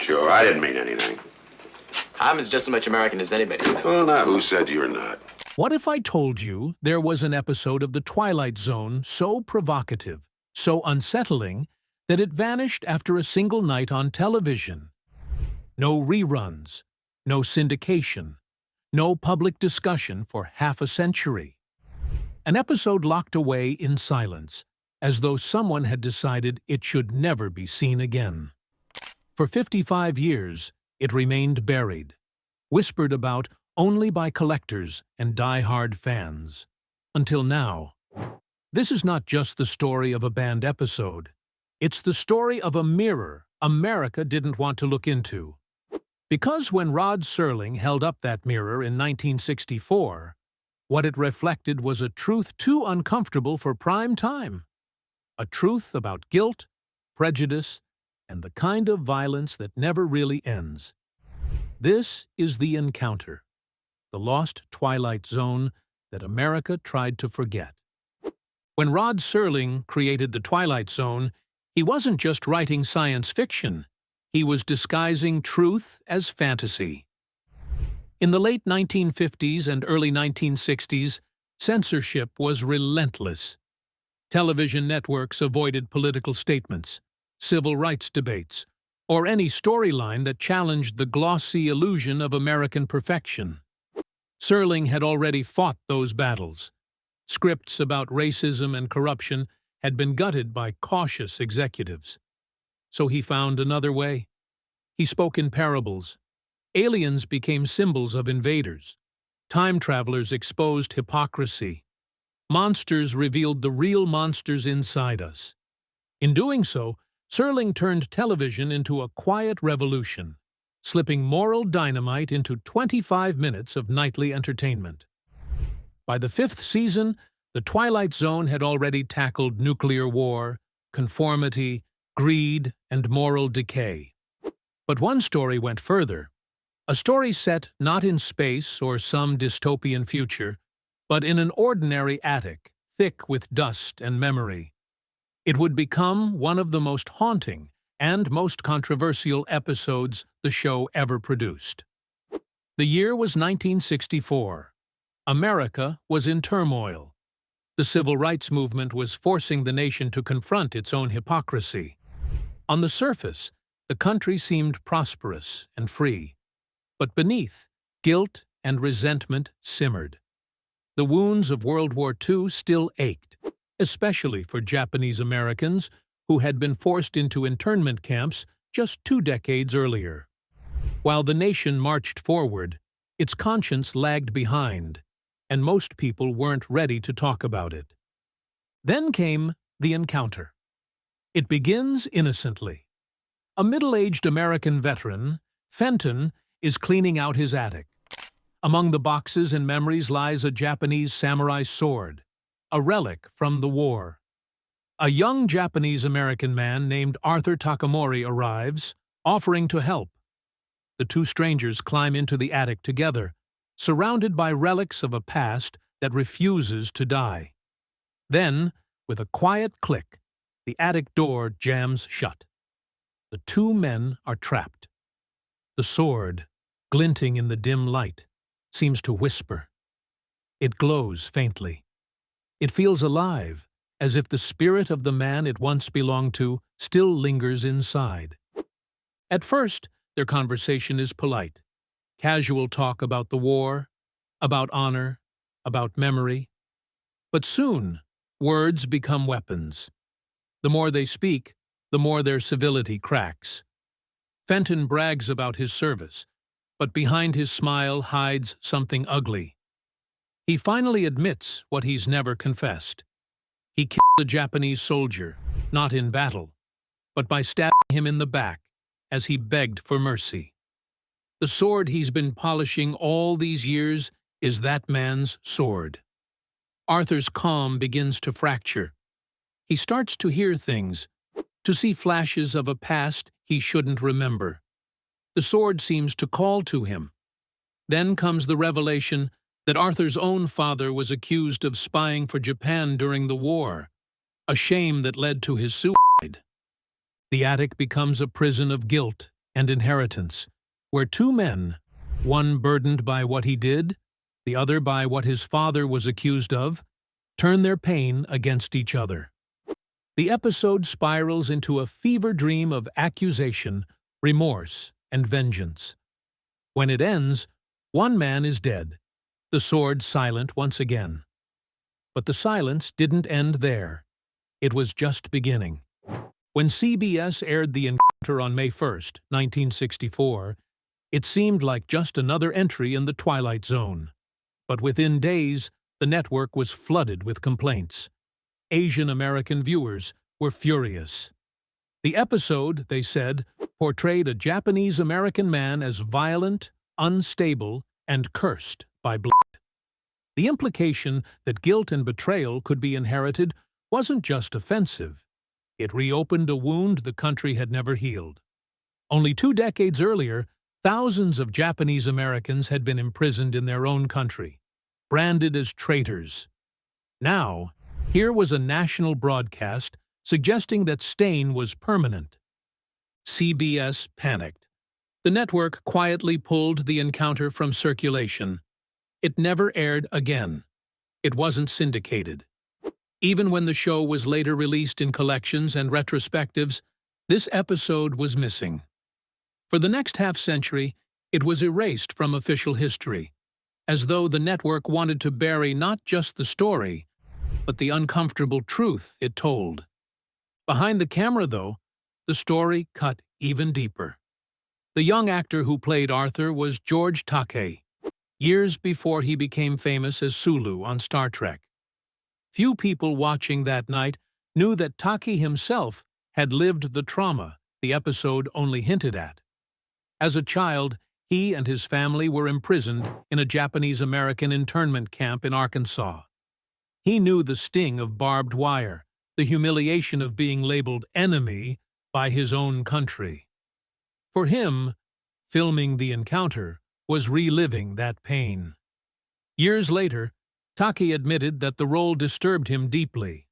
sure. I didn't mean anything. I'm as just as much American as anybody. Well, now, who said you're not? What if I told you there was an episode of The Twilight Zone so provocative, so unsettling, that it vanished after a single night on television? No reruns, no syndication, no public discussion for half a century. An episode locked away in silence, as though someone had decided it should never be seen again. For 55 years, it remained buried, whispered about only by collectors and die-hard fans. Until now. This is not just the story of a banned episode. It's the story of a mirror America didn't want to look into. Because when Rod Serling held up that mirror in 1964, what it reflected was a truth too uncomfortable for prime time. A truth about guilt, prejudice, and the kind of violence that never really ends. This is The Encounter, the lost Twilight Zone that America tried to forget. When Rod Serling created The Twilight Zone, he wasn't just writing science fiction. He was disguising truth as fantasy. In the late 1950s and early 1960s, censorship was relentless. Television networks avoided political statements, civil rights debates, or any storyline that challenged the glossy illusion of American perfection. Serling had already fought those battles. Scripts about racism and corruption had been gutted by cautious executives. So he found another way. He spoke in parables. Aliens became symbols of invaders. Time travelers exposed hypocrisy. Monsters revealed the real monsters inside us. In doing so, Serling turned television into a quiet revolution, slipping moral dynamite into 25 minutes of nightly entertainment. By the 5th season, The Twilight Zone had already tackled nuclear war, conformity, greed, and moral decay. But one story went further. A story set not in space or some dystopian future, but in an ordinary attic, thick with dust and memory. It would become one of the most haunting and most controversial episodes the show ever produced. The year was 1964. America was in turmoil. The civil rights movement was forcing the nation to confront its own hypocrisy. On the surface, the country seemed prosperous and free, but beneath, guilt and resentment simmered. The wounds of World War II still ached, especially for Japanese Americans who had been forced into internment camps just 2 decades earlier. While the nation marched forward, its conscience lagged behind, and most people weren't ready to talk about it. Then came The Encounter. It begins innocently. A middle-aged American veteran, Fenton, is cleaning out his attic. Among the boxes and memories lies a Japanese samurai sword, a relic from the war. A young Japanese-American man named Arthur Takamori arrives, offering to help. The two strangers climb into the attic together, surrounded by relics of a past that refuses to die. Then, with a quiet click, the attic door jams shut. The two men are trapped. The sword, glinting in the dim light, seems to whisper. It glows faintly. It feels alive, as if the spirit of the man it once belonged to still lingers inside. At first, their conversation is polite. Casual talk about the war, about honor, about memory. But soon, words become weapons. The more they speak, the more their civility cracks. Fenton brags about his service, but behind his smile hides something ugly. He finally admits what he's never confessed. He killed a Japanese soldier, not in battle, but by stabbing him in the back as he begged for mercy. The sword he's been polishing all these years is that man's sword. Arthur's calm begins to fracture. He starts to hear things, to see flashes of a past he shouldn't remember. The sword seems to call to him. Then comes the revelation that Arthur's own father was accused of spying for Japan during the war, a shame that led to his suicide. The attic becomes a prison of guilt and inheritance, where two men, one burdened by what he did, the other by what his father was accused of, turn their pain against each other. The episode spirals into a fever dream of accusation, remorse, and vengeance. When it ends, one man is dead, the sword silent once again. But the silence didn't end there. It was just beginning. When CBS aired The Encounter on May 1st, 1964, it seemed like just another entry in the Twilight Zone. But within days, the network was flooded with complaints. Asian American viewers were furious. The episode, they said, portrayed a Japanese American man as violent, unstable, and cursed by blood. The implication that guilt and betrayal could be inherited wasn't just offensive. It reopened a wound the country had never healed. Only 2 decades earlier, thousands of Japanese Americans had been imprisoned in their own country, branded as traitors. Now, here was a national broadcast suggesting that stain was permanent. CBS panicked. The network quietly pulled The Encounter from circulation. It never aired again. It wasn't syndicated. Even when the show was later released in collections and retrospectives, this episode was missing. For the next half-century, it was erased from official history, as though the network wanted to bury not just the story, but the uncomfortable truth it told. Behind the camera, though, the story cut even deeper. The young actor who played Arthur was George Takei, years before he became famous as Sulu on Star Trek. Few people watching that night knew that Takei himself had lived the trauma the episode only hinted at. As a child, he and his family were imprisoned in a Japanese-American internment camp in Arkansas. He knew the sting of barbed wire, the humiliation of being labeled enemy by his own country. For him, filming The Encounter was reliving that pain. Years later, Takei admitted that the role disturbed him deeply.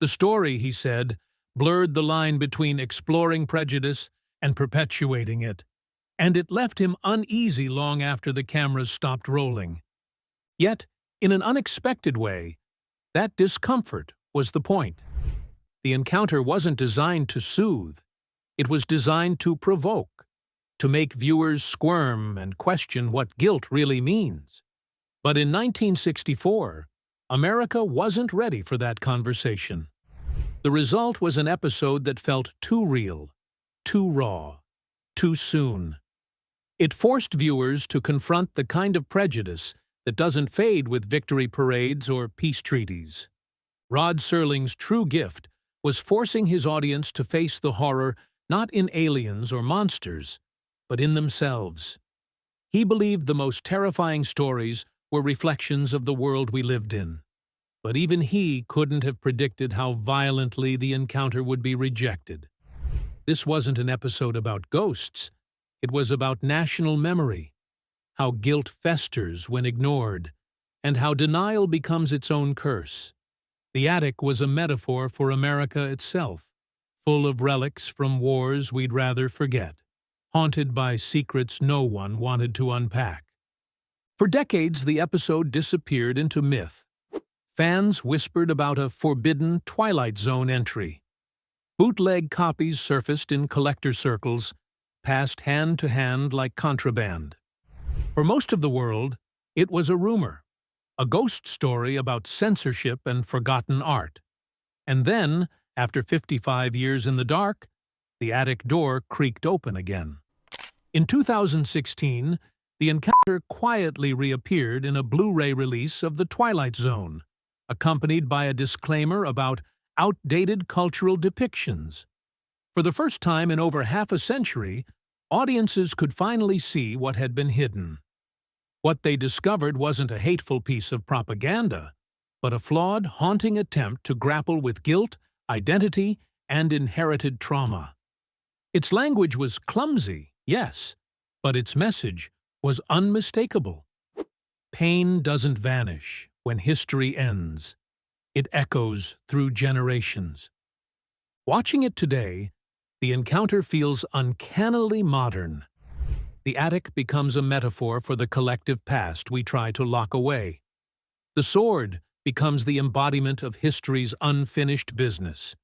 The story, he said, blurred the line between exploring prejudice and perpetuating it, and it left him uneasy long after the cameras stopped rolling. Yet, in an unexpected way, that discomfort was the point. The Encounter wasn't designed to soothe. It was designed to provoke, to make viewers squirm and question what guilt really means. But in 1964, America wasn't ready for that conversation. The result was an episode that felt too real, too raw, too soon. It forced viewers to confront the kind of prejudice that doesn't fade with victory parades or peace treaties. Rod Serling's true gift was forcing his audience to face the horror not in aliens or monsters, but in themselves. He believed the most terrifying stories were reflections of the world we lived in. But even he couldn't have predicted how violently The Encounter would be rejected. This wasn't an episode about ghosts. It was about national memory, how guilt festers when ignored, and how denial becomes its own curse. The attic was a metaphor for America itself, full of relics from wars we'd rather forget, haunted by secrets no one wanted to unpack. For decades, the episode disappeared into myth. Fans whispered about a forbidden Twilight Zone entry. Bootleg copies surfaced in collector circles, passed hand to hand like contraband. For most of the world, it was a rumor, a ghost story about censorship and forgotten art. And then, after 55 years in the dark, the attic door creaked open again. In 2016, The Encounter quietly reappeared in a Blu-ray release of The Twilight Zone, accompanied by a disclaimer about outdated cultural depictions. For the first time in over half a century, audiences could finally see what had been hidden. What they discovered wasn't a hateful piece of propaganda, but a flawed, haunting attempt to grapple with guilt, identity, and inherited trauma. Its language was clumsy, yes, but its message was unmistakable. Pain doesn't vanish when history ends. It echoes through generations. Watching it today, The encounter feels uncannily modern. The attic becomes a metaphor for the collective past we try to lock away. The sword becomes the embodiment of history's unfinished business.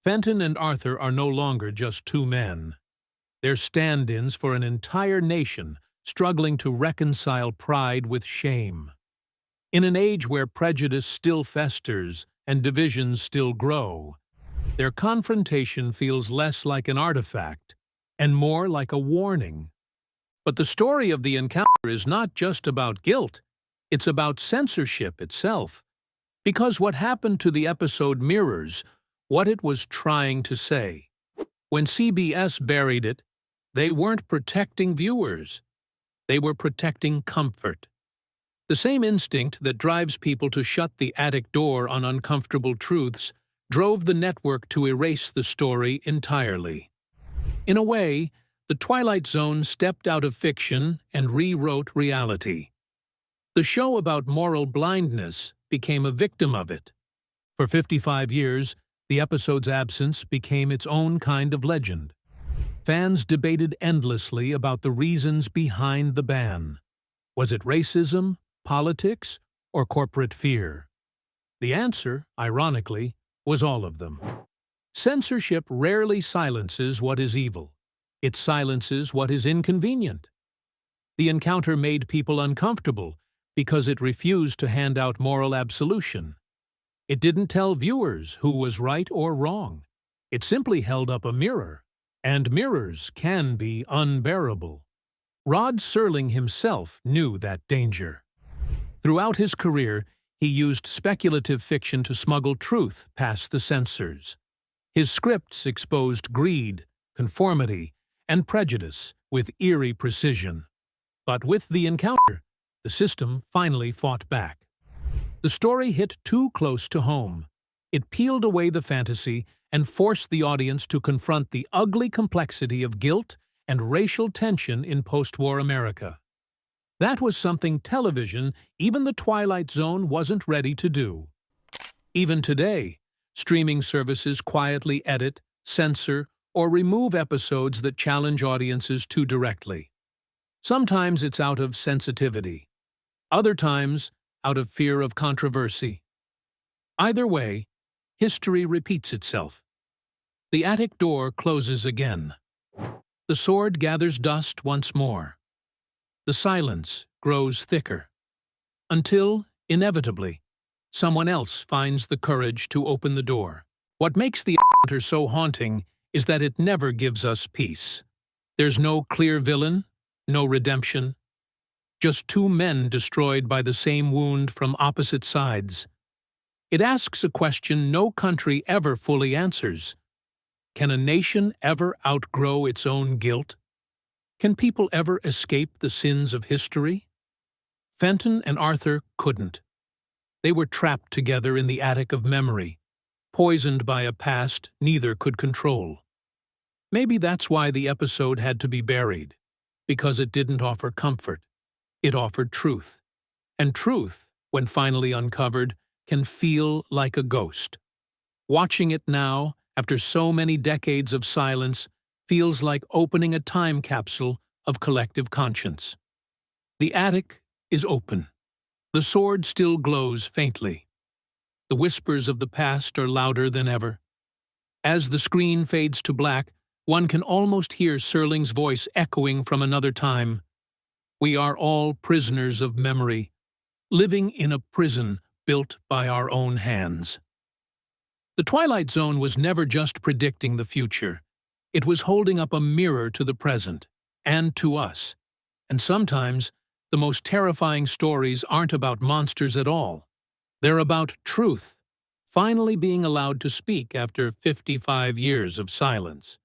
Fenton and Arthur are no longer just two men. They're stand-ins for an entire nation struggling to reconcile pride with shame. In an age where prejudice still festers and divisions still grow, their confrontation feels less like an artifact and more like a warning. But the story of the encounter is not just about guilt, it's about censorship itself. Because what happened to the episode mirrors what it was trying to say. When CBS buried it, they weren't protecting viewers. They were protecting comfort. The same instinct that drives people to shut the attic door on uncomfortable truths drove the network to erase the story entirely. In a way, the Twilight Zone stepped out of fiction and rewrote reality. The show about moral blindness became a victim of it. For 55 years, the episode's absence became its own kind of legend. Fans debated endlessly about the reasons behind the ban. Was it racism, politics, or corporate fear? The answer, ironically, was all of them. Censorship rarely silences what is evil. It silences what is inconvenient. The encounter made people uncomfortable because it refused to hand out moral absolution. It didn't tell viewers who was right or wrong. It simply held up a mirror, and mirrors can be unbearable. Rod Serling himself knew that danger. Throughout his career, he used speculative fiction to smuggle truth past the censors. His scripts exposed greed, conformity, and prejudice with eerie precision. But with the encounter, the system finally fought back. The story hit too close to home. It peeled away the fantasy and forced the audience to confront the ugly complexity of guilt and racial tension in post-war America. That was something television, even the Twilight Zone, wasn't ready to do. Even today, streaming services quietly edit, censor, or remove episodes that challenge audiences too directly. Sometimes it's out of sensitivity. Other times, out of fear of controversy. Either way, history repeats itself. The attic door closes again. The sword gathers dust once more. The silence grows thicker. Until, inevitably, someone else finds the courage to open the door. What makes the encounter so haunting is that it never gives us peace. There's no clear villain, no redemption. Just two men destroyed by the same wound from opposite sides. It asks a question no country ever fully answers. Can a nation ever outgrow its own guilt? Can people ever escape the sins of history? Fenton and Arthur couldn't. They were trapped together in the attic of memory, poisoned by a past neither could control. Maybe that's why the episode had to be buried, because it didn't offer comfort. It offered truth. And truth, when finally uncovered, can feel like a ghost. Watching it now, after so many decades of silence, feels like opening a time capsule of collective conscience. The attic is open. The sword still glows faintly. The whispers of the past are louder than ever. As the screen fades to black, one can almost hear Serling's voice echoing from another time. We are all prisoners of memory, living in a prison built by our own hands. The Twilight Zone was never just predicting the future. It was holding up a mirror to the present, and to us. And sometimes, the most terrifying stories aren't about monsters at all. They're about truth, finally being allowed to speak after 55 years of silence.